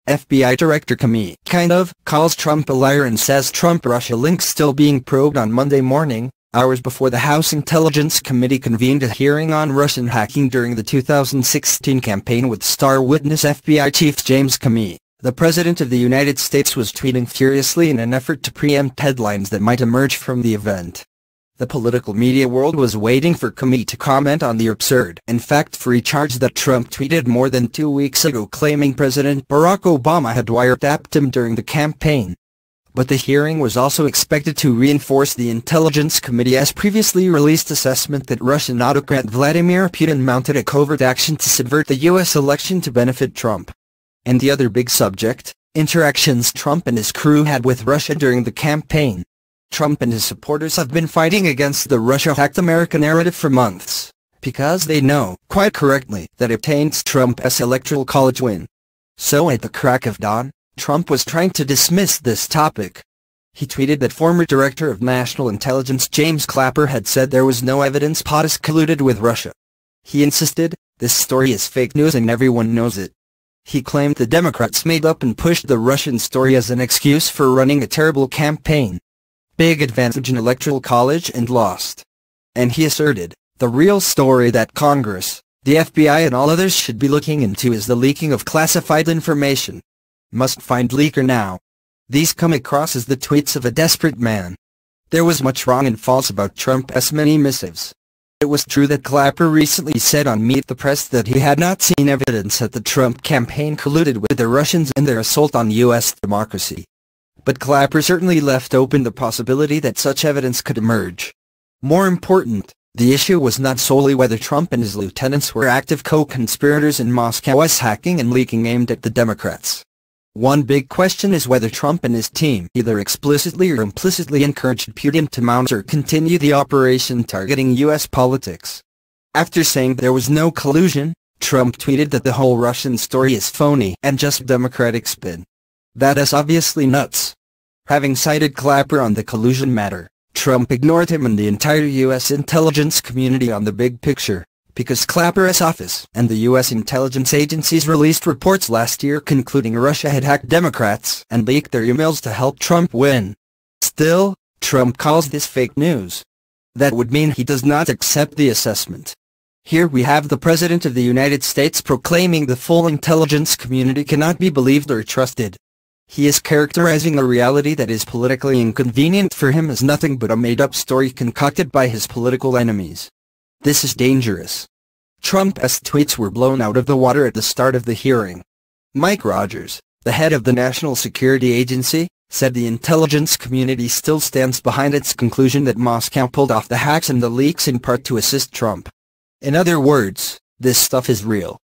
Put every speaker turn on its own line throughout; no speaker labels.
FBI Director Comey calls Trump a liar and says Trump-Russia links still being probed on Monday morning, hours before the House Intelligence Committee convened a hearing on Russian hacking during the 2016 campaign with star witness FBI Chief James Comey. The President of the United States was tweeting furiously in an effort to preempt headlines that might emerge from the event. The political media world was waiting for Comey to comment on the absurd and fact-free charge that Trump tweeted more than 2 weeks ago claiming President Barack Obama had wiretapped him during the campaign. But the hearing was also expected to reinforce the Intelligence Committee's previously released assessment that Russian autocrat Vladimir Putin mounted a covert action to subvert the U.S. election to benefit Trump. And the other big subject, interactions Trump and his crew had with Russia during the campaign. Trump and his supporters have been fighting against the Russia-hacked America narrative for months, because they know, quite correctly, that it taints Trump's electoral college win. So at the crack of dawn, Trump was trying to dismiss this topic. He tweeted that former Director of National Intelligence James Clapper had said there was no evidence POTUS colluded with Russia. He insisted, this story is fake news and everyone knows it. He claimed the Democrats made up and pushed the Russian story as an excuse for running a terrible campaign. Big advantage in electoral college and lost. And he asserted, the real story that Congress, the FBI and all others should be looking into is the leaking of classified information. Must find leaker now. These come across as the tweets of a desperate man. There was much wrong and false about Trump's many missives. It was true that Clapper recently said on Meet the Press that he had not seen evidence that the Trump campaign colluded with the Russians in their assault on U.S. democracy. But Clapper certainly left open the possibility that such evidence could emerge. More important, the issue was not solely whether Trump and his lieutenants were active co-conspirators in Moscow's hacking and leaking aimed at the Democrats. One big question is whether Trump and his team either explicitly or implicitly encouraged Putin to mount or continue the operation targeting U.S. politics. After saying there was no collusion, Trump tweeted that the whole Russian story is phony and just Democratic spin. That is obviously nuts. Having cited Clapper on the collusion matter, Trump ignored him and the entire U.S. intelligence community on the big picture, because Clapper's office and the U.S. intelligence agencies released reports last year concluding Russia had hacked Democrats and leaked their emails to help Trump win. Still, Trump calls this fake news. That would mean he does not accept the assessment. Here we have the President of the United States proclaiming the full intelligence community cannot be believed or trusted. He is characterizing a reality that is politically inconvenient for him as nothing but a made-up story concocted by his political enemies. This is dangerous. Trump's tweets were blown out of the water at the start of the hearing. Mike Rogers, the head of the National Security Agency, said the intelligence community still stands behind its conclusion that Moscow pulled off the hacks and the leaks in part to assist Trump. In other words, this stuff is real.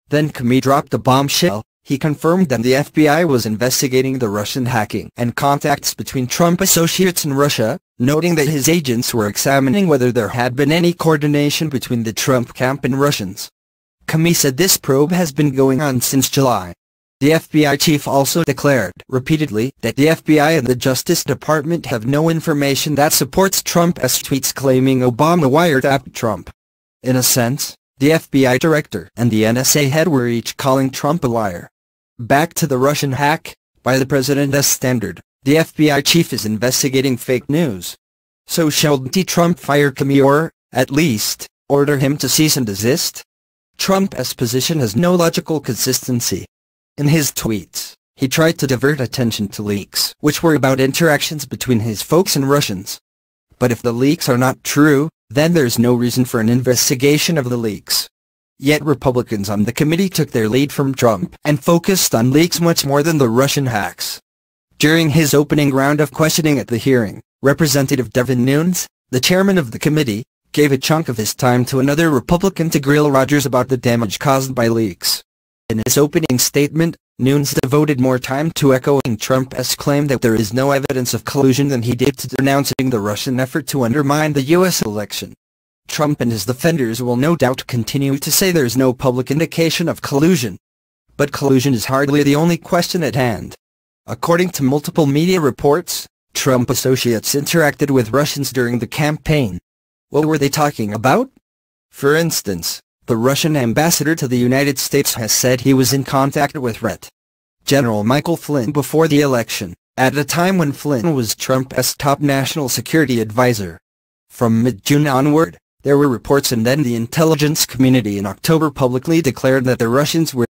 Then Comey dropped a bombshell. He confirmed that the FBI was investigating the Russian hacking and contacts between Trump associates in Russia, noting that his agents were examining whether there had been any coordination between the Trump camp and Russians. Comey said this probe has been going on since July. The FBI chief also declared repeatedly that the FBI and the Justice Department have no information that supports Trump's tweets claiming Obama wiretapped Trump. In a sense, the FBI director and the NSA head were each calling Trump a liar. Back to the Russian hack, by the president's standard, the FBI chief is investigating fake news. So shouldn't Trump fire Comey or, at least, order him to cease and desist? Trump's position has no logical consistency. In his tweets, he tried to divert attention to leaks, which were about interactions between his folks and Russians. But if the leaks are not true, then there's no reason for an investigation of the leaks. Yet Republicans on the committee took their lead from Trump and focused on leaks much more than the Russian hacks. During his opening round of questioning at the hearing, Representative Devin Nunes, the chairman of the committee, gave a chunk of his time to another Republican to grill Rogers about the damage caused by leaks. In his opening statement, Nunes devoted more time to echoing Trump's claim that there is no evidence of collusion than he did to denouncing the Russian effort to undermine the U.S. election. Trump and his defenders will no doubt continue to say there's no public indication of collusion. But collusion is hardly the only question at hand. According to multiple media reports, Trump associates interacted with Russians during the campaign. What were they talking about? For instance, the Russian ambassador to the United States has said he was in contact with RET. General Michael Flynn before the election, at a time when Flynn was Trump's top national security advisor. From mid-June onward, there were reports, and then the intelligence community in October publicly declared that the Russians were